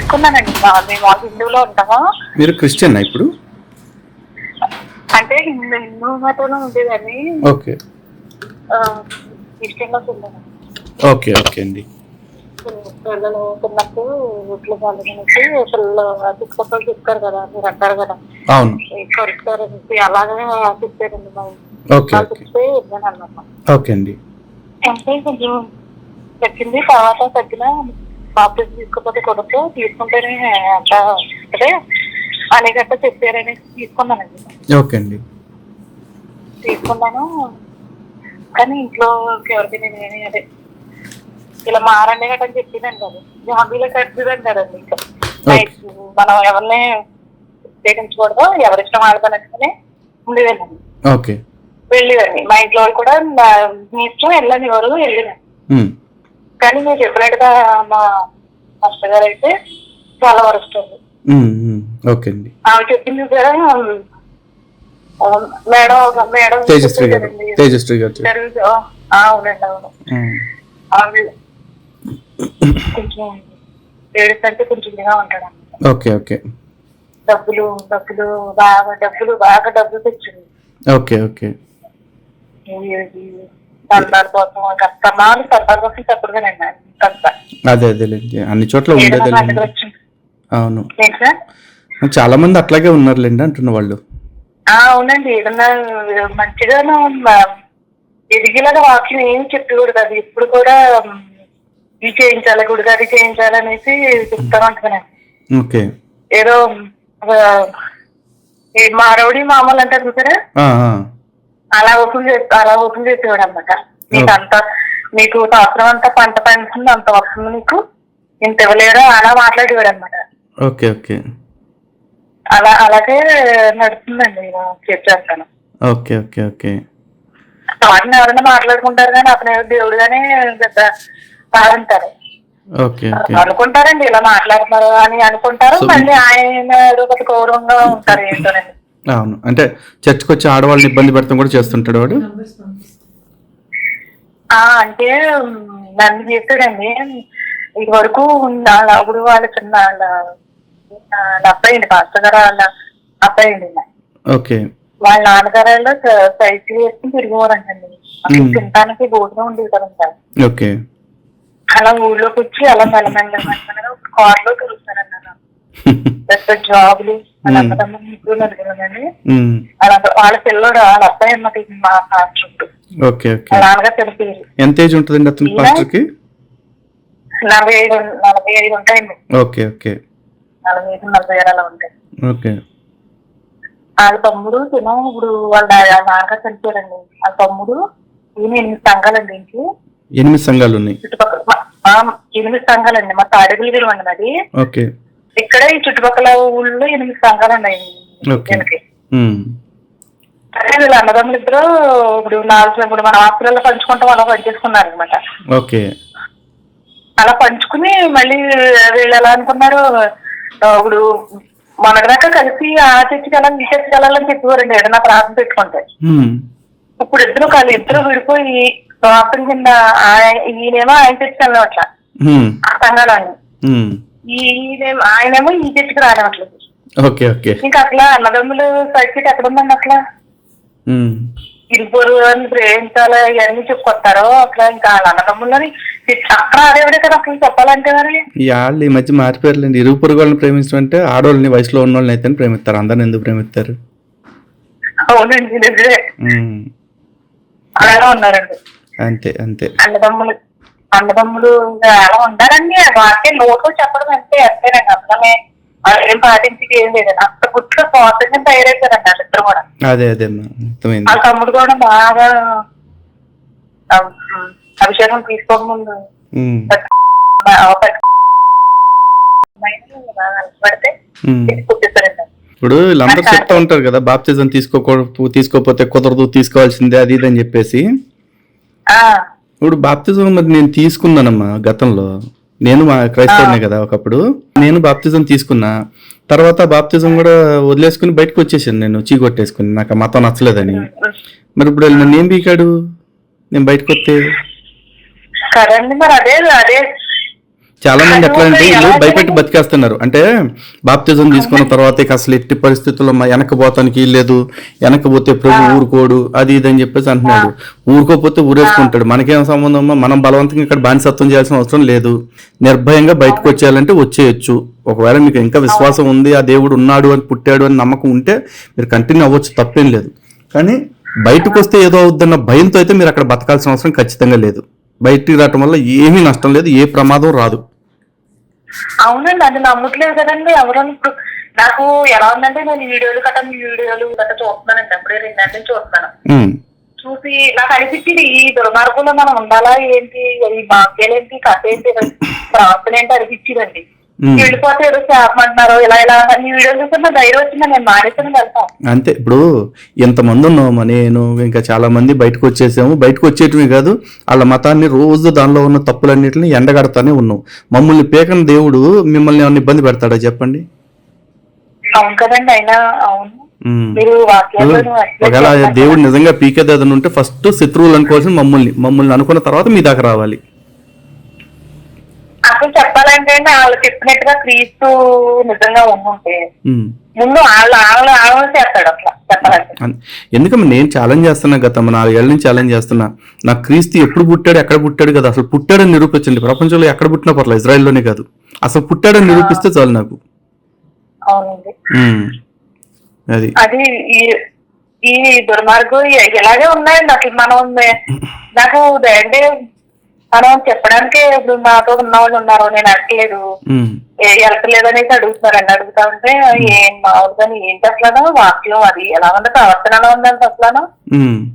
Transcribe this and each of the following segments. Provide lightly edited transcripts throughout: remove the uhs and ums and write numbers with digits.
తీసుకున్నానండి. మేము హిందువులో ఉంటాము. మీరు క్రిస్టియన్ ఇప్పుడు? అంటే హిందూ మతంలో ఉండేదాన్ని. ఓకే క్రిస్టియన్లోకి వెళ్ళాను. ఓకే ఓకే అండి. పిల్లలు చిన్నప్పుడు ఒట్లు పాల్గొనేసి పిల్లలు తీసుకొస్తారు చెప్తారు కదా, మీరు అంటారు కదా అవును కొరుకుతారనేసి అలాగే చెప్పారండి. మా ఓకే చెప్తే విన్నాను అన్నమాట. ఓకే అండి. అంటే కొంచెం తగ్గింది. తర్వాత తగ్గిన బాప్టిజం తీసుకోకపోతే కొడుకు తీసుకుంటేనే అంత అంటే అనేకట్ట చెప్పారనేసి తీసుకున్నానండి. ఓకే అండి. తీసుకున్నాను. కానీ ఇంట్లో ఎవరికి నేను అదే ఇలా మారండి గట్ట అని చెప్పిందండి. అది జాబీలో కట్టిందండి కదండి. ఇంకా మనం ఎవరిని ఉపయోగించకూడదు, ఎవరిష్టం ఆడతానని ఉండేదండి. ఓకే వెళ్ళేదండి. మా ఇంట్లో వాళ్ళు కూడా మీ ఇష్టం వెళ్ళండి ఎవరు వెళ్ళేదండి. కానీ మీరు చెప్పినట్టుగా మా మాస్టర్ గారు అయితే చాలా వరస్ట్ అండి. ఓకే అండి. ఆమె చెప్పింది సరే మేడం మేడం తేజశ్రీ గారు. అవునండి అవును. ఆవిడ కొంచెం ఏడుస్తుంటే కొంచెం ఇదిగా ఉంటాడు. Okay okay. డబ్బులు తెచ్చింది. Okay okay. సరదాల కోసం కష్టమాలు సరదాల కోసం చెప్పడమేనండి. అదే అదేలేండి, అన్ని చోట్ల ఉండేది. అవును, చాలా మంది అట్లాగే ఉన్నారులేండి అంటున్న వాళ్ళు. అవునండి. ఏదన్నా మంచిగా ఎదిగేలాగా వాక్యం ఏమి చెప్పకూడదు. అది ఇప్పుడు కూడా ఇది చేయించాలి గుడిగా అది చేయించాలనేసి చెప్తామంటున్నాను. ఓకే. ఏదో మారవుడి మామూలు అంటారు చూసారా, అలా ఓపెన్ చేసేవాడు అనమాట. మీకు సంవత్సరం అంతా పంట పండుతుంది, అంత వస్తుంది, నీకు ఇంత ఇవ్వలేరు అలా మాట్లాడేవాడు అనమాట. Okay okay. అలాగే నడుస్తుందండి చేస్తాను. Okay okay okay. వాటిని ఎవరైనా మాట్లాడుకుంటారు కానీ అతను దేవుడుగానే అంటారు. అనుకుంటారండి ఇలా మాట్లాడుతున్నారు అని అనుకుంటారు. మళ్ళీ ఆయన గౌరవంగా ఉంటారు ఏంటోనండి. అవును, అంటే చర్చకు వచ్చి ఆడవాళ్ళని ఇబ్బంది పెడతాం కూడా చేస్తుంటాడు వాడు. అంటే నన్ను చేస్తాడండి. ఇది వరకు అప్పుడు వాళ్ళ చిన్న వాళ్ళ అబ్బాయి అండి, పాస్టర్ గారు వాళ్ళ అబ్బాయి అండి. ఓకే. వాళ్ళ నాన్నగారు సైకిల్ వేసుకుని తిరిగేవారంటండి. తినడానికి భోజనం ఉండేది కదండి. ఓకే. అలా ఊళ్ళోకి వచ్చి అలా మెల్లమెల్లగా కారులో తిరుగుతారన్నారు. పెద్ద జాబులు వాళ్ళ అన్నదమ్ములు ముగ్గురు నడుగుతుందండి. అలా వాళ్ళ పిల్లడు వాళ్ళ అబ్బాయి అన్నమాట మా పాస్టర్. వాళ్ళ నాన్నగారు తెలిపారు. ఎంత ఏజ్ ఉంటుందండి అతని పాస్టర్కి? 45 ఉంటాయండి. Okay okay. 45-46 అలా ఉంటాయి. ఓకే. వాళ్ళ తమ్ముడు ఇప్పుడు వాళ్ళ నాన్నగారు చనిపోయారండి. వాళ్ళ తమ్ముడు 8 సంఘాలండి. 8 సంఘాలు ఉన్నాయి చుట్టుపక్కల. 8 సంఘాలండి. మా తాడేపల్లిగూడెం అండి మాది. ఓకే. ఇక్కడ ఈ చుట్టుపక్కల ఊళ్ళో 8 సంఘాలు ఉన్నాయి. అదే వీళ్ళ అన్నదమ్ములు ఇద్దరు ఇప్పుడు మన ఆస్తులలో పంచుకుంటాం అలా పనిచేసుకున్నారు అనమాట. ఓకే. అలా పంచుకుని మళ్ళీ వీళ్ళు ఎలా అనుకున్నారు, ఇప్పుడు మనదాకా కలిసి ఆ చర్చికి వెళ్ళాలి ఈ చర్చికి వెళ్ళాలని చెప్పేవారండి ఏదైనా ప్రార్థన పెట్టుకుంటే. ఇప్పుడు ఇద్దరు విడిపోయి ప్రార్థన కింద ఈయనేమో ఆయన చర్చికి వెళ్ళవట్ల ఆ సంఘాలని, ఆయనేమో ఈ చర్చికి రానివ్వట్లేదు. ఇంకా అట్లా అన్నదమ్ములు సర్కిట్ ఎక్కడ ఉందండి అట్లా. ఇరుపురు అని ప్రేమించాలి ఇవన్నీ చెప్పుకొస్తారు. అట్లా ఇంకా వాళ్ళ అన్నదమ్ములని అక్కడ ఆడేవిడే కదా అసలు చెప్పాలంటే. మరి వాళ్ళు ఈ మధ్య మారిపోయారులేండి. ఇరుగు పొరుగు వాళ్ళని ప్రేమించడం అంటే ఆడవాళ్ళని వయసులో ఉన్న వాళ్ళని అయితే ప్రేమిస్తారు, అందరిని ఎందుకు ప్రేమిస్తారు? అవునండి నిజమే. అలాగే ఉన్నారండి. అంతే అంతే. అన్నదమ్ములు అలా ఉండాలండి. వాటికే లోటు చెప్పడం అంటే అంతేనండి. అర్థమే ఏం పాటించి ఏం లేదండి. అంత గుట్లో స్వాతంత్రం తయారైపోయారండి వాళ్ళిద్దరు కూడా. అదే అదే. ఆ తమ్ముడు కూడా బాగా అభిషేకం తీసుకోకముందు పడితే పుట్టిస్తారండి. ఇప్పుడు వీళ్ళందరూ చెప్తా ఉంటారు కదా, బాప్తిజం తీసుకోకపోతే కుదరదు, తీసుకోవాల్సిందే అది ఇది అని చెప్పేసి. ఇప్పుడు బాప్తిజం మరి నేను తీసుకున్నానమ్మా గతంలో. నేను మా క్రైస్తవునే కదా ఒకప్పుడు. నేను బాప్తిజం తీసుకున్నా. తర్వాత బాప్తిజం కూడా వదిలేసుకుని బయటకు వచ్చేసాను నేను, చీకొట్టేసుకుని, నాకు ఆ మతం నచ్చలేదని. మరి ఇప్పుడు నన్ను ఏం పీకాడు నేను బయటకు వస్తే? చాలా మంది ఎట్లా అంటే వీళ్ళు భయపెట్టి బతికేస్తున్నారు. అంటే బాప్తిజం తీసుకున్న తర్వాత ఇక అసలు ఎట్టి పరిస్థితుల్లో వెనకపోతానికి లేదు, వెనకపోతే ప్రభు ఊరుకోడు అది ఇది అని చెప్పేసి అంటున్నాడు. ఊరుకోపోతే ఊరేసుకుంటాడు. మనకేం సంబంధం? మనం బలవంతంగా ఇక్కడ బానిసత్వం చేయాల్సిన అవసరం లేదు. నిర్భయంగా బయటకు వచ్చేయాలంటే వచ్చేయచ్చు. ఒకవేళ మీకు ఇంకా విశ్వాసం ఉంది, ఆ దేవుడు ఉన్నాడు అని పుట్టాడు అని నమ్మకం ఉంటే మీరు కంటిన్యూ అవ్వచ్చు, తప్పేం లేదు. కానీ బయటకు వస్తే ఏదో అవుద్దన్న భయంతో అయితే మీరు అక్కడ బతకాల్సిన అవసరం ఖచ్చితంగా లేదు. బయటికి రావటం వల్ల ఏమీ నష్టం లేదు, ఏ ప్రమాదం రాదు. అవునండి, అది నమ్మట్లేదు కదండి ఎవరు. ఇప్పుడు నాకు ఎలా ఉందంటే నేను వీడియోలు గట్రా చూస్తున్నానండి, అప్పుడే 2 నెలల నుంచి చూస్తున్నాను. చూసి నాకు అనిపించింది ఈ దుర్మార్గంలో మనం ఉండాలా ఏంటి, ఈ భాగ్యాలేంటి, కథ ఏంటి, ప్రవర్తన ఏంటి అనిపించిందండి. వెళ్ళిపోతే ఏదో చేపమంటున్నారు ఇలా ఇలా ఈ వీడియోలు చూస్తే ధైర్యం వచ్చింది, నేను మానేసాను వెళ్తాను అంతే. ఇప్పుడు ఎంతమంది ఉన్నాము, నేను ఇంకా చాలా మంది బయటకు వచ్చేసాము. బయటకు వచ్చేటివి కాదు, వాళ్ళ మతాన్ని రోజు దానిలో ఉన్న తప్పులన్నింటినీ ఎండగడతానే ఉన్నాం. మమ్మల్ని పేకన దేవుడు మిమ్మల్ని ఏమైనా ఇబ్బంది పెడతాడా చెప్పండి? అవును కదండి. అయినా అవును, ఒకవేళ దేవుడు నిజంగా పీకేది ఏదైనా ఉంటే ఫస్ట్ శత్రువులు అనుకోవాల్సిన మమ్మల్ని అనుకున్న తర్వాత మీ దాకా రావాలి. అసలు చెప్పాలంటే వాళ్ళు చెప్పినట్టుగా క్రీస్తు నిజంగా ఉంటే ముందు వాళ్ళు చేస్తాడు అట్లా చెప్పాలంటే. ఎందుకమ్మా నేను ఛాలెంజ్ చేస్తున్నా, గత 4 ఏళ్ల నుంచి ఛాలెంజ్ చేస్తున్నా. నాకు క్రీస్తు ఎప్పుడు పుట్టాడు, ఎక్కడ పుట్టాడు కదా, అసలు పుట్టాడని నిరూపించండి. ప్రపంచంలో ఎక్కడ పుట్టినా పర్లేదు, ఇజ్రాయెల్లోనే కాదు, అసలు పుట్టాడని నిరూపిస్తే చాలు నాకు. అవునండి, అది అది ఈ దుర్మార్గం ఇలాగే ఉన్నాయండి. అసలు మనం నాకు అంటే మనం చెప్పడానికే ఇప్పుడు నాతో ఉన్న వాళ్ళు ఉన్నారు, నేను అడగలేదు వెళ్తలేదు అనేసి అడుగుతున్నారండి. అడుగుతా ఉంటే ఏం మామూలుగా ఏంటి అసలు వాక్యం అది ఎలా ఉంది, ప్రవర్తన ఎలా ఉందంటే అసలు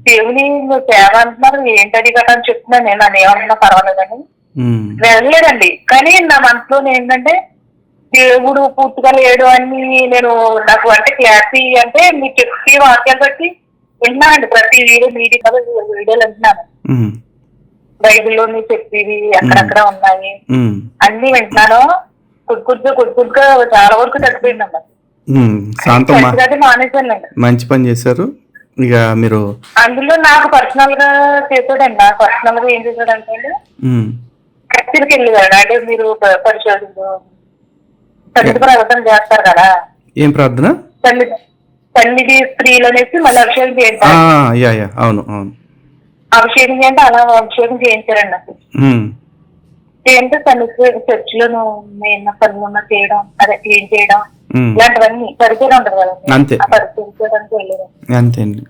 దేవుని సేవ అంటున్నారు ఏంటది కదా అని చెప్తున్నాను. నేను నన్ను ఏమన్నా పర్వాలేదని వెళ్ళలేదండి. కానీ నా మనసులో ఏంటంటే దేవుడు పూర్తిగా లేడు అని నేను నాకు అంటే క్లారిటీ అంటే మీకు చెప్పి వాక్యాలు బట్టి వింటున్నానండి. ప్రతి వీడియో కదా వీడియోలు వింటున్నాను. బైబిల్లో చెప్పేవి అక్కడక్కడ ఉన్నాయి అన్ని వింటున్నాను. కొద్దిగా చాలా వరకు తగ్గిపోయిందమ్మా, మానేశానండి. మంచి పని చేశారు. ఇక మీరు అందులో నాకు పర్సనల్ గా చేసాడండి. నాకు పర్సనల్ గా ఏం చేశాడంటే చర్చికి వెళ్ళేవాడు. అంటే మీరు పరిశోధన ప్రార్థన చేస్తారు కదా, ఏం ప్రార్థన? సన్నిధి స్త్రీలు అనేసి మళ్ళీ అభిషేకం చేయండి. అవును అవును, అభిషేకం చేయండి. అలా అభిషేకం చేయించారండి. నాకు ఏంటంటే సన్నిధి చర్చిలో మెయిన్ పనులు చేయడం, అదే క్లీన్ చేయడం, ఇలాంటివన్నీ పరిచయం ఉంటది కదా, ఆ పరిచయం చేయడానికి వెళ్ళేదాన్ని.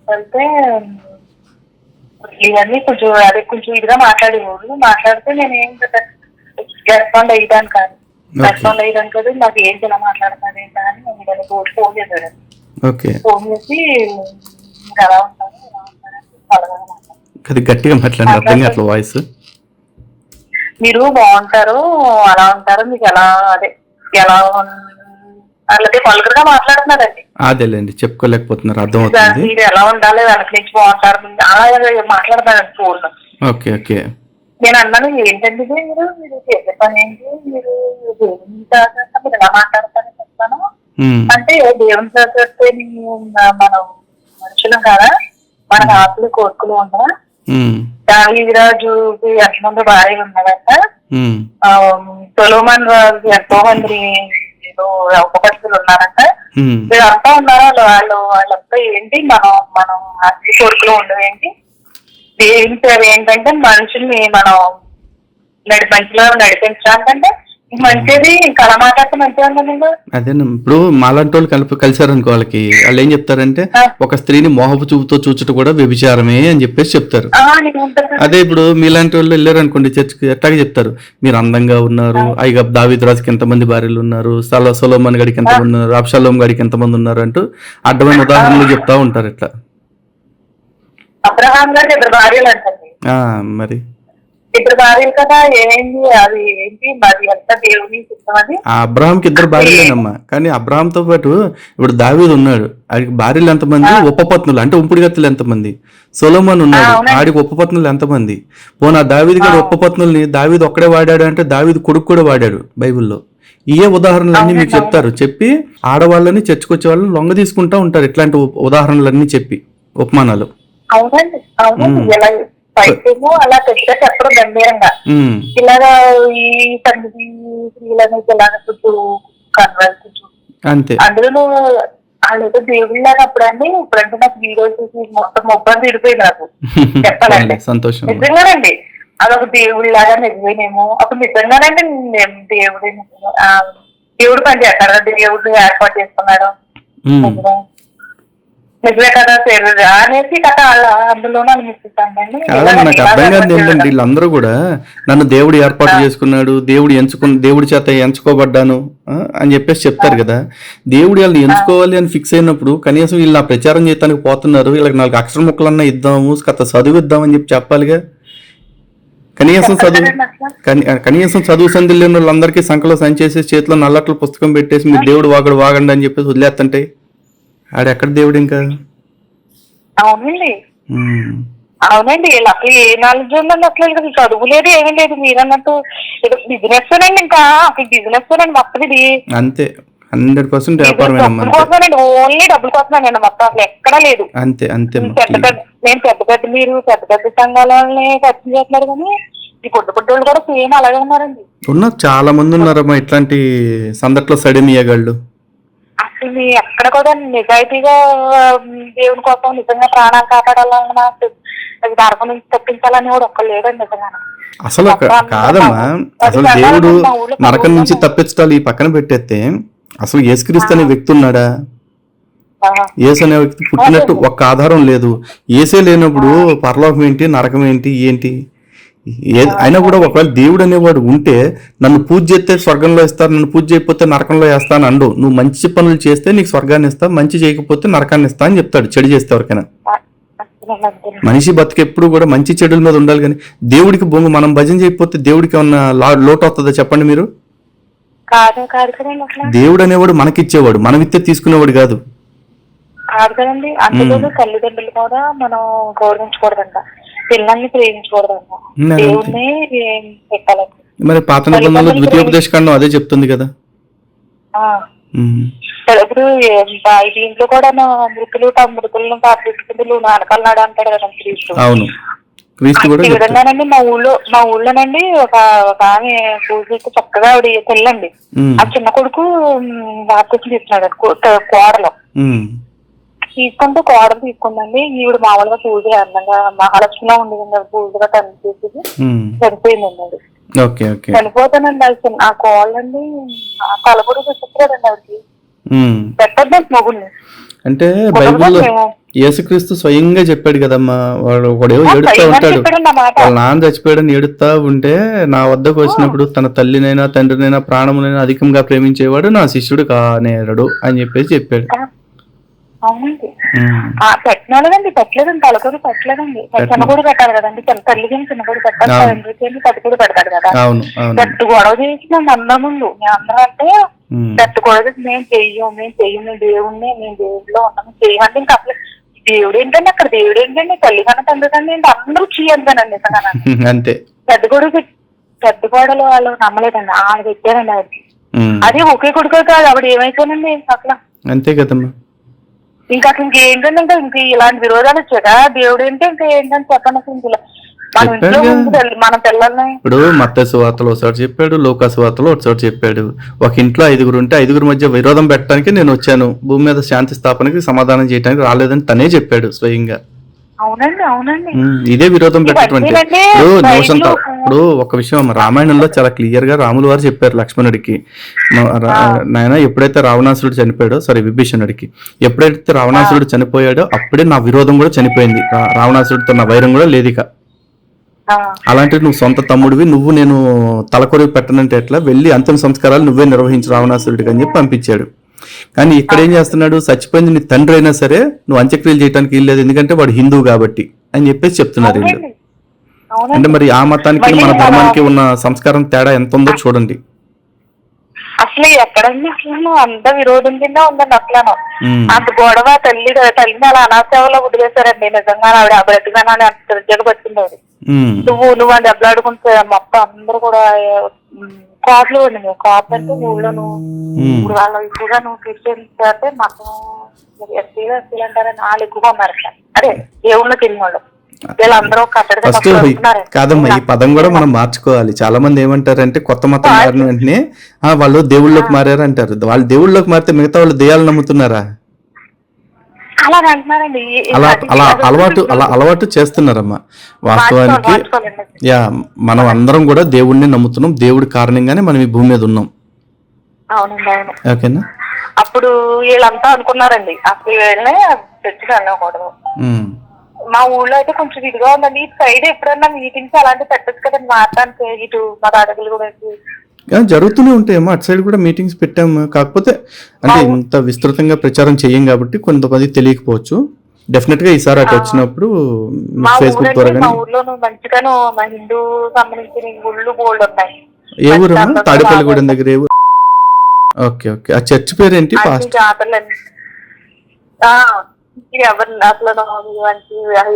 వెళ్తే ఇవన్నీ కొంచెం ఇదిగా మాట్లాడేవాడు. మాట్లాడితే నేను ఏం రెస్పాండ్ అయ్యాను కాదు, నాకు ఏంటి ఇలా మాట్లాడుతున్నాను ఏంటా అని నేను ఫోన్ చేశాడు. ఫోన్ చేసి ఎలా ఉంటాను గట్టిగా మాట్లాడండి, అట్లా వాయిస్. మీరు బాగుంటారు, అలా ఉంటారు, మీకు ఎలా అదే ఎలా అలాగే పలుకరుగా మాట్లాడుతున్నారండి. అదేలేండి, చెప్పుకోలేకపోతున్నారు, అర్థం. మీరు ఎలా ఉండాలి, వెనక నుంచి బాగుంటారు అలా మాట్లాడతారండి ఫోన్. Okay okay. నేను అన్నాను ఏంటండి మీరు చేసే పని ఏంటి, మీరు దేవుని మీరు ఎలా మాట్లాడతారని చెప్తాను. అంటే దేవుని చేస్తే మనం మనుషులం కదా, మనకు ఆకులు కోరికలు ఉండవా, దావీదురాజుకి ఎంతమంది భార్యలు ఉన్నారంట, సొలొమోను రాజు ఎంతో మంది ఉపపత్తులు ఉన్నారంట, వీళ్ళంతా ఉన్నారా, వాళ్ళంతా ఏంటి మనం ఆకులు కోరికలు ఉండవేంటి, దేవుని సేవ ఏంటంటే మనుషుల్ని మనం మంచిలో నడిపించాలంటే మంచిది, కళ మాట్లాడితే మంచిగా ఉందండి. అదే ఇప్పుడు మాలాంటి వాళ్ళు కలిసారనుకో, వాళ్ళు ఏం చెప్తారంటే ఒక స్త్రీని మోహపు చూపుతో చూచుట కూడా వ్యభిచారమే అని చెప్పేసి చెప్తారు. అదే ఇప్పుడు మీలాంటి వాళ్ళు వెళ్ళారు అనుకోండి చర్చికి, ఎట్లాగే చెప్తారు, మీరు అందంగా ఉన్నారు, అయిగా దావీదు రాజుకి ఎంతమంది భార్యలు ఉన్నారు, సొలొమోను గడికి ఎంతమంది ఉన్నారు, అబ్షాలోము గడికి ఎంతమంది ఉన్నారు అంటూ అడ్డమైన ఉదాహరణలు చెప్తా ఉంటారు. ఇట్లా అబ్రహాం గారు 2 భార్యలు అంటండి. మరి 2 భార్యలు కదా, ఏంటి అది ఏంటి మరి ఎంత దేవుని చిత్తమని. అబ్రహాంకి 2 భార్యలేనమ్మా, కానీ అబ్రహాంతో పాటు ఇప్పుడు దావీదు ఉన్నాడు, ఆడికి భార్యలు ఎంతమంది, ఉపపత్నులు అంటే ఉంపుడుగత్తులు ఎంతమంది, సొలొమోను ఉన్నాడు, ఆడికి ఉపపత్నులు ఎంతమంది. పోనా దావీదు గారి ఉపపత్నుల్ని దావీదు ఒక్కడే వాడాడు అంటే దావీదు కొడుకు కూడా వాడాడు బైబిల్లో. ఏ ఉదాహరణలన్నీ మీకు చెప్తారు, చెప్పి ఆడవాళ్ళని చర్చకొచ్చే వాళ్ళని లొంగ తీసుకుంటా ఉంటారు. ఇట్లాంటి ఉదాహరణలన్నీ చెప్పి ఉపమానాలు. అవునండి, అవునండి. పైకేమో అలా పెద్ద చెప్పడం గంభీరంగా ఇలాగా ఈ తల్లి స్త్రీలని ఇలాగ చుట్టూ కన్వర్సించు అంతే. అందులో వాళ్ళేదో దేవుళ్ళగా అప్పుడండి. ఇప్పుడంటే నాకు వీడియో చూసి మొత్తం మొబ్బని తిడిపోయింది నాకు చెప్పాలంటే. సంతోషం. నిజంగానండి అదొక దేవుళ్ళలాగా నిజమేనేమో. అప్పుడు నిజంగానండి దేవుడు పని చేస్తాడు, దేవుడు ఏర్పాటు చేసుకున్నాడు నిజమే కదా అనేసి కథ అందులోనే అనిపిస్తానండి. నాకు అర్థం కాదు ఏంటంటే వీళ్ళందరూ కూడా నన్ను దేవుడు ఏర్పాటు చేసుకున్నాడు, దేవుడి చేత ఎంచుకోబడ్డాను అని చెప్పేసి చెప్తారు కదా. దేవుడు వీళ్ళని ఎంచుకోవాలి అని ఫిక్స్ అయినప్పుడు కనీసం వీళ్ళు నా ప్రచారం చేయడానికి పోతున్నారు, వీళ్ళకి 4 అక్షర ముక్కలన్నా ఇద్దాము, కథ చదువు ఇద్దామని చెప్పి చెప్పాలిగా. కనీసం చదువు సంధి లేని వాళ్ళందరికీ సంకలో సంచేసి చేతిలో నల్లట్ల పుస్తకం పెట్టేసి మీరు దేవుడు వాగండి అని చెప్పేసి వదిలేస్తుంటే ఆడెక్కడ దేవుడు ఇంకా. అవునండి అవునండి వీళ్ళు అసలు ఏ నాలెడ్జ్ ఉందండి, అసలు చదువు లేదు ఏమీ లేదు. మీరు అన్నట్టు బిజినెస్ అండి, ఇంకా అసలు బిజినెస్ అండి మొత్తం ఇది. అంతే 100% వ్యాపారం. ఓన్లీ డబ్బులు కోసమేనండి మొత్తం, అసలు ఎక్కడా లేదు. అంతే అంతే. నేను మీరు పెద్ద పెద్ద సంఘాలని ఖర్చు చేస్తున్నారు కానీ ఈ పుట్టోళ్ళు కూడా సేమ్ అలాగే ఉన్నారండి. ఉన్నారు, చాలా మంది ఉన్నారమ్మా ఇట్లాంటి సందట్లో సడిమియగాళ్ళు. అసలు మీ ఎక్కడ కూడా నిజాయితీగా దేవుని కోసం నిజంగా ప్రాణాలు కాపాడాలన్నా అది నరకం నుంచి తప్పించాలని కూడా ఒక్కరు లేదండి నిజంగా. అసలు కాదమ్మా, అసలు దేవుడు నరకం నుంచి తప్పించడాలు ఈ పక్కన పెట్టేస్తే అసలు యేసుక్రీస్తు అనే వ్యక్తి ఉన్నాడా? యేసు అనే వ్యక్తి పుట్టినట్టు ఒక్క ఆధారం లేదు. యేసే లేనప్పుడు పరలోకం ఏంటి, నరకం ఏంటి, ఏంటి అయినా కూడా ఒకవేళ దేవుడు అనేవాడు ఉంటే నన్ను పూజ చేస్తే స్వర్గంలో ఇస్తారు, నన్ను పూజ చేయకపోతే నరకంలో వేస్తాను అండు. నువ్వు మంచి పనులు చేస్తే నీకు స్వర్గాన్ని ఇస్తా, మంచి చేయకపోతే నరకాన్ని ఇస్తా అని చెప్తాడు. చెడు చేస్తే ఎవరికైనా. మనిషి బతుకు ఎప్పుడు కూడా మంచి చెడుల మీద ఉండాలి కానీ దేవుడికి బొంగు మనం భజన చేయకపోతే దేవుడికి ఏమన్నా లోటు వస్తుందా చెప్పండి మీరు? దేవుడు అనేవాడు మనకిచ్చేవాడు, మనం ఇస్తే తీసుకునేవాడు కాదు. కాదు కదండి. అందులో తల్లిదండ్రులు కూడా మనం గౌరవించకూడదంట, పిల్లల్ని ప్రేమించకూడదంట, దేవుడిని పెట్టాలండి. మరి పాత నిబంధనలో ద్వితీయోపదేశకాండం అదే చెప్తుంది కదా. ఇప్పుడు దీంట్లో కూడా మృతులను పాపిస్తులు నాటకాలు అంటాడు కదా క్రీస్తు. అవును, ఈ విధంగానండి మా ఊళ్ళోనండి ఒక ఆమె పూజకి చక్కగా ఆవిడ తెల్లండి. ఆ చిన్న కొడుకు బాప్తిసం తీసుకున్నాడు కోడలో తీసుకుంటూ కోడలు తీసుకుందండి. ఈవిడ మామూలుగా పూజ అందంగా మహాలక్ష్మిలో ఉండేదండి, పూజగా తను చేసేది చనిపోయిందండి. చనిపోతానండి అది ఆ కోళ్ళండి తలపొడి పెట్టాడండి ఆవిడకి పెట్టద్దు మొగుల్ని. అంటే బైబిల్లో యేసుక్రీస్తు స్వయంగా చెప్పాడు కదమ్మా, వాడు ఒకడేవో ఏడుస్తా ఉంటాడు, వాళ్ళ నాన్న చచ్చిపోయాడని ఏడుస్తా ఉంటే నా వద్దకు వచ్చినప్పుడు తన తల్లినైనా తండ్రినైనా ప్రాణమునైనా అధికంగా ప్రేమించేవాడు నా శిష్యుడు కానేరడు అని చెప్పేసి చెప్పాడు. అవునండి పెట్టలేదండి తలకొడి పెట్టలేదండి. చిన్నగూడు పెట్టాలి కదండి, తల్లికి చిన్నగూడు పెట్టాలి, తండ్రికి తట్టుకూడు పెడతాడు కదా. పెద్ద గొడవ చేసినాం అందరి ముందు. మేము అందరం అంటే పెద్ద గొడవ మేము చెయ్యం దేవుడిని, మేము దేవుడిలో ఉన్నాము చెయ్యమంటే ఇంకా అసలు దేవుడు ఏంటండి, అక్కడ దేవుడు ఏంటండి, తల్లి కన్నా తండ్రి కన్నా ఏంటి అందరూ చెయ్యంతానండి నిజంగా. అంతే పెద్ద గొడవలు వాళ్ళు నమ్మలేదండి, ఆవిడ పెట్టారండి ఆవిడకి. అది ఒకే కొడుకు కాదు, ఆవిడ ఏమైపోయిందండి అసలు. అంతే కదమ్మా. ఇంకా అసలు ఇంకేంటంటే ఇంకా ఇలాంటి విరోధాలు వచ్చాక దేవుడు ఏంటి ఇంకా ఏంటని చెప్పండి అసలు. మన పిల్లల్ని ఇప్పుడు మత్తయి సువార్తలో ఒకసారి చెప్పాడు, లూకా సువార్తలో ఒకసారి చెప్పాడు. ఒక ఇంట్లో 5 ఉంటే 5 మధ్య విరోధం పెట్టడానికి నేను వచ్చాను, భూమి మీద శాంతి స్థాపనకి సమాధానం చేయడానికి రాలేదని తనే చెప్పాడు స్వయంగా. ఇదే విరోధం పెట్టటువంటి ఇప్పుడు ఒక విషయం రామాయణంలో చాలా క్లియర్ గా రాముల వారు చెప్పారు లక్ష్మణుడికి, నాయన ఎప్పుడైతే రావణాసురుడు చనిపోయాడో విభీషణుడికి ఎప్పుడైతే రావణాసురుడు చనిపోయాడో అప్పుడే నా విరోధం కూడా చనిపోయింది, రావణాసురుడితో నా వైరం కూడా లేదు ఇక. అలాంటి నువ్వు సొంత తమ్ముడివి, నువ్వు నేను తలకొరి పెట్టనంటే ఎట్లా, వెళ్ళి అంతిమ సంస్కారాలు నువ్వే నిర్వహించు రావణాసురుడికి అని చెప్పి పంపించాడు. కానీ ఇక్కడ ఏం చేస్తున్నాడు, చచ్చిపోయింది నీ తండ్రి అయినా సరే నువ్వు అంత్యక్రియలు చేయడానికి వీల్లేదు ఎందుకంటే వాడు హిందువు కాబట్టి అని చెప్పేసి చెప్తున్నారు వీళ్ళు. అంటే మరి ఆ మతానికి మన ధర్మానికి ఉన్న సంస్కారం తేడా ఎంత ఉందో చూడండి. అసలు ఎక్కడండి అసలు అంత విరోధం కింద ఉందండి అసలు. అంత గొడవ తల్లిని అలా అనాసేవలో వదిలేశారండి నిజంగా. ఆవిడ బ్రతిగానే అంత శ్రద్ధగా పట్టింది. నువ్వు అని దెబ్బలాడుకుంటే మొత్తం అందరూ కూడా కాపులు ఉండి కాపు అంటే ఊళ్ళోను ఇప్పుడు వాళ్ళు ఎక్కువగా నువ్వు క్రిస్టియన్స్ అంటే మొత్తం ఎస్సీలు అంటారని వాళ్ళు ఎక్కువగా ఉన్నారు. అదే దేవుళ్ళకి వెళ్ళిన వాళ్ళు వీళ్ళందరూ కట్టడిగా ఫస్ట్ కాదమ్మా, ఈ పదం కూడా మనం మార్చుకోవాలి. చాలా మంది ఏమంటారంటే కొత్త మతం మారిన వెంటనే వాళ్ళు దేవుళ్ళలోకి మారారు అంటారు. వాళ్ళు దేవుళ్ళలోకి మారితే మిగతా వాళ్ళు దెయ్యాలు నమ్ముతున్నారా? అలా అంటున్నారండి. అలా అలవాటు చేస్తున్నారమ్మా. వాస్తవానికి మనం అందరం కూడా దేవుడిని నమ్ముతున్నాం. దేవుడి కారణంగానే మనం ఈ భూమి మీద ఉన్నాం. అవునండి, అవును. ఓకేనా? అప్పుడు వీళ్ళంతా అనుకున్నారండి అసలు వీళ్ళనే చర్చికి అనకూడదు. మా ఊళ్ళో అయితే కొంచెం ఇదిగా ఉందండి. ఇటు సైడ్ ఎప్పుడన్నా మీటింగ్స్ అలాంటివి పెట్టచ్చు కదండి మాట్లాడానికి. ఇటు మా దాదాపులు కూడా జరుగుతూనే ఉంటాయేమో. అటు సైడ్ కూడా మీటింగ్స్ పెట్టాము. కాకపోతే అంటే ఇంత విస్తృతంగా ప్రచారం చేయం కాబట్టి కొంతమంది తెలియకపోవచ్చు. డెఫినెట్ గా ఈసారి అటు వచ్చినప్పుడు ఫేస్బుక్ ద్వారా. మా ఊర్లో మంచిగాను మా హిందూ సంబంధించిన గుళ్ళు బోల్డ్ ఉన్నాయి. ఏ ఊరమ్మా? తాడేపల్లిగూడెం దగ్గర ఏ ఊరు? Okay okay. ఆ చర్చ్ పేరు ఏంటి? జాతరలండి. ఎవరు అసలు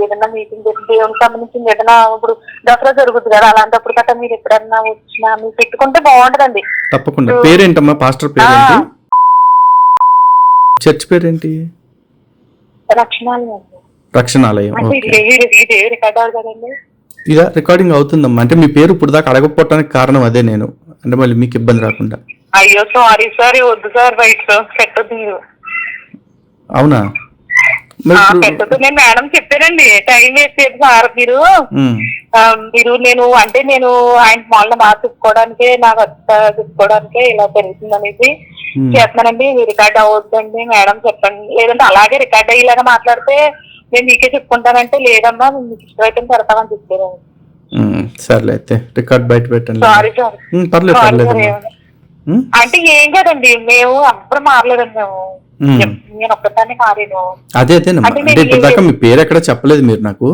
ఏదన్నా మీటింగ్ దేవునికి సంబంధించింది ఏదైనా ఇప్పుడు దసరా జరుగుతుంది కదా, అలాంటప్పుడు కట్ట మీరు ఎప్పుడన్నా వచ్చినా మీరు పెట్టుకుంటే బాగుంటదండి. తప్పకుండా. పేరేంటమ్మా? పాస్టర్ పేరేంటి? చర్చ్ పేరేంటి? రక్షణాలయం. ఇదా రికార్డింగ్ అవుతుందమ్మా? అంటే మీ పేరు ఇప్పుడు దాకా అడగకపోవటానికి కారణం అదే. నేను అంటే మళ్ళీ మీకు ఇబ్బంది రాకుండా. అయ్యో సారీ సార్, వద్దు సార్, బయట పెట్టదు. అవునా? నేను మేడం చెప్పానండి, టైం వేస్ట్ చేయదు సార్ మీరు నేను అంటే నేను ఆయన మొన్న బాగా చెప్పుకోవడానికే నాకు చెప్పుకోవడానికే ఇలా జరుగుతుంది అనేది చేస్తున్నానండి. రికార్డ్ అవ్వద్దండి మేడం చెప్పండి, లేదంటే అలాగే రికార్డ్ అయ్యేలాగా మాట్లాడితే నేను మీకే చెప్పుకుంటానంటే లేదమ్మా మీకు ఇష్టమైతే పెడతామని చెప్పాను. సర్లే అయితే రికార్డ్ బయట పెట్టండి. Sorry sir. అంటే ఏం కదండి, మేము అప్పుడు మారలేదండి. మేము నేను ఒక్కదాన్ని మారాను. అదే అంటే ఇప్పటిదాకా మీ పేరు ఎక్కడ చెప్పలేదు మీరు నాకు,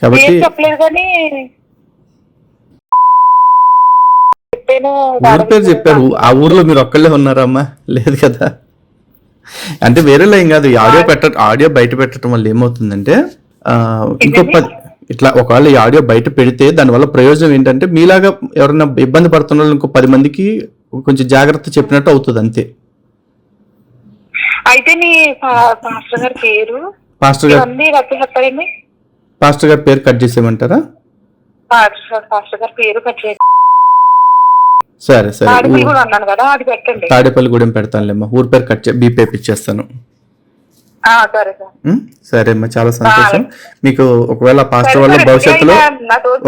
కాబట్టి చెప్పలేదు. కానీ ఊరి పేరు చెప్పారు. ఆ ఊర్లో మీరు ఒక్కళ్ళే ఉన్నారమ్మా? లేదు కదా. అంటే వేరేలా ఏం కాదు. ఆడియో బయట పెట్టడం వల్ల ఏమవుతుందంటే ఇంకో 10 ఇట్లా ఒకవేళ ఈ ఆడియో బయట పెడితే దానివల్ల ప్రయోజనం ఏంటంటే మీలాగా ఎవరైనా ఇబ్బంది పడుతున్న వాళ్ళు ఇంకో 10 మందికి కొంచెం జాగ్రత్త చెప్పినట్టు అవుతుంది అంతే. అయితే మీ పాస్టర్ గారి పేరు? పాస్టర్ గారి పేరు కట్ చేసేయమంటారా? పాస్టర్ గారి పేరు కట్ చేయండి. సరే సరే. తాడేపల్లిగూడెం పెడతానులేమ్మా. ఊరి పేరు కట్ బీపీ ఇచ్చేస్తాను. సరే అమ్మా, చాలా సంతోషం. మీకు ఒకవేళ పాస్టర్ వల్ల భవిష్యత్తులో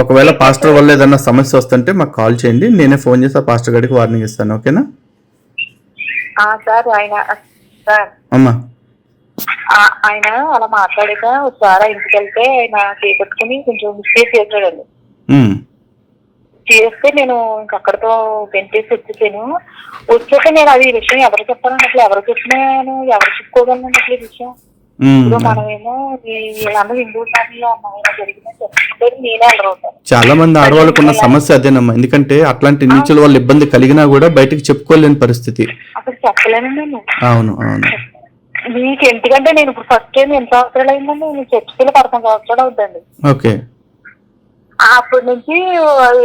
ఒకవేళ పాస్టర్ వల్ల ఏదన్నా సమస్య వస్తుంటే మాకు కాల్ చేయండి. నేనే ఫోన్ చేసి ఆ పాస్టర్ గారికి వార్నింగ్ ఇస్తాను. ఓకేనా అమ్మా? ఆయన అలా మాట్లాడాక ఒకసారి ఇంటికి వెళ్తే ఆయన చేపట్టుకుని కొంచెం మిస్టేక్ చేశాడండి. చేస్తే నేను అక్కడితో బెంచేసి వచ్చాక నేను అది విషయం ఎవరు చెప్పాలని అసలు ఎవరు చెప్పినాను, ఎవరు చెప్పుకోగలను అసలు ఈ విషయం. మనమేమో వీళ్ళందరూ హిందూ ఫ్యామిలీలో అమ్మాయి జరిగినా చెప్తే నేనే అలరవుతాను. చాలా మంది ఆడవాళ్ళకు ఉన్న సమస్య అదేనమ్మా. ఎందుకంటే అట్లాంటి నీచుల వల్ల ఇబ్బంది కలిగినా కూడా బయటకు చెప్పుకోలేని పరిస్థితి. అసలు చెప్పలేను నేను. అవును అవును. మీకు ఎందుకంటే నేను ఇప్పుడు ఫస్ట్ టైం 8 సంవత్సరాలు అయిందండి. నేను చర్చికి 15 సంవత్సరాలు అవుతుంది. ఓకే. అప్పటి నుంచి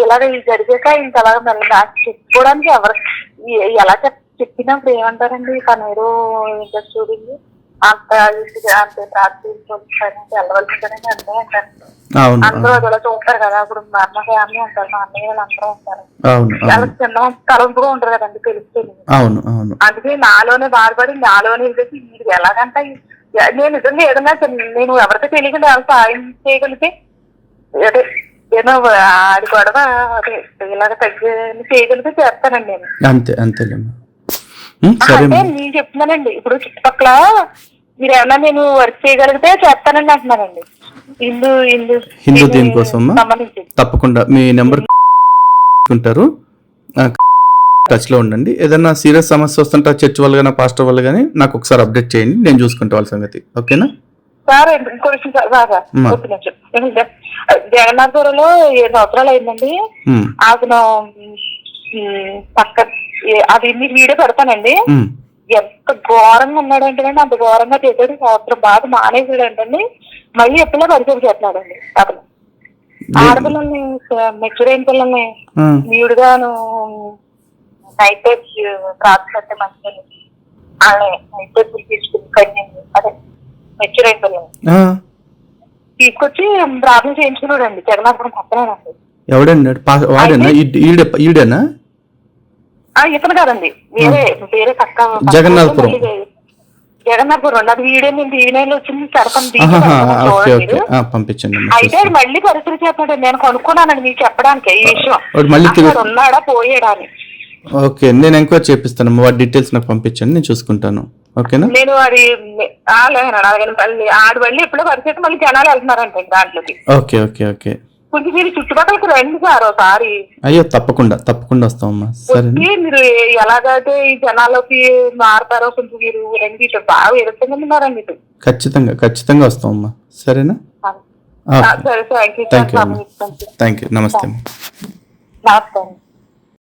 ఇలాగ జరిగాక ఇంకా అలాగ మెల్లగా చెప్పుకోవడానికి ఎవరు ఎలా చెప్పినప్పుడు ఏమంటారండి, తను ఏదో ఇంట్రెస్ట్ చూడింది అంత అంతే వెళ్ళవలసిందని అంతే అంటారు. అందరూ అలా చూస్తారు కదా. ఇప్పుడు మా అమ్మ ఫ్యామిలీ ఉంటారు, మా అన్నయ్య వాళ్ళు అందరూ ఉంటారు. చాలా చిన్న తలంపుగా ఉంటారు కదండి, తెలుస్తుంది. అందుకే నాలోనే బాధపడి నాలోనే వెళ్ళేసి మీరు ఎలాగంటే నేను నిజంగా ఏదన్నా నేను ఎవరికీ తెలియకుండా సాయం చేయగలిగితే అదే ఏదో ఆడి గొడవ అదే ఇలాగ తగ్గి చేయగలిగితే చేస్తానండి నేను. అంతే అంతేలేమ్మా. అంటే నేను చెప్తున్నానండి, ఇప్పుడు చుట్టుపక్కల మీరు ఏమన్నా నేను వర్క్ చేయగలిగితే చేస్తానని అంటున్నానండి. హిందూ దీనికోసం తప్పకుండా మీ నెంబర్ ఉంటారు, టచ్ లో ఉండండి. ఏదైనా సీరియస్ సమస్య వస్తుంటే చర్చ్ వాళ్ళు కానీ పాస్టర్ వాళ్ళు కానీ నాకు ఒకసారి అప్డేట్ చేయండి, నేను చూసుకుంటే వాళ్ళ సంగతి. ఓకేనా సార్? ఇంకో విషయం జగన్నాథపురంలో 7 సంవత్సరాలు అయిందండి. అతను పక్క అది మీకు వీడియో పెడతానండి. ఎంత ఘోరంగా ఉన్నాడంటే అంత ఘోరంగా చేశాడు. సంవత్సరం బాగా మానేసాడు అంటండి. మళ్ళీ ఎప్పుడో పరిచయం చేస్తున్నాడండి. అతను ఆడపిల్లల్ని మెచ్యూర్ అయిన పిల్లల్ని వీడుగాను నైట్ ప్రార్థన మంచి వాళ్ళని నైట్ తీసుకుని కన్యండి అదే మెచ్యూర్ అయిన పిల్లల్ని తీసుకొచ్చి ప్రార్థన చేయించుకున్నాడండి జగన్నాథపురం పక్కనేనండి. ఎవడండి వాడేనా ఈడేనా? ఇతను కాదండి, వేరే వేరే పక్క జగన్నాథపురం జగన్నాథపురం. అది వీడియో నేను టీవీలో వచ్చింది పంపించండి. అయితే మళ్ళీ పరిస్థితి చెప్పండి, నేను కనుక్కున్నానండి మీకు చెప్పడానికి ఈ విషయం. ఉన్నాడా పోయాడా అని. ఓకే, నేను ఎంక్వైరీ చేపిస్తాను. వాడి డీటెయిల్స్ నాకు పంపించండి, నేను చూసుకుంటాను. ఓకేనా? నేను అది మళ్ళీ ఆడి మళ్ళీ ఎప్పుడో పరిస్థితి మళ్ళీ జనాలు వెళ్తున్నారంటే దాంట్లోకి. ఓకే ఓకే ఓకే, కొంచెం మీరు చుట్టుపక్కలకి రండి సార్ ఒకసారి. అయ్యో తప్పకుండా తప్పకుండా వస్తామమ్మా. సరే, మీరు ఎలాగైతే ఈ జనాల్లోకి మారుతారో కొంచెం మీరు రండి, బాగా ఎదుగుతుంది ఉన్నారండి. ఖచ్చితంగా ఖచ్చితంగా వస్తామమ్మా. సరేనా? సరే, థ్యాంక్ యూ. నమస్తే. నమస్తే.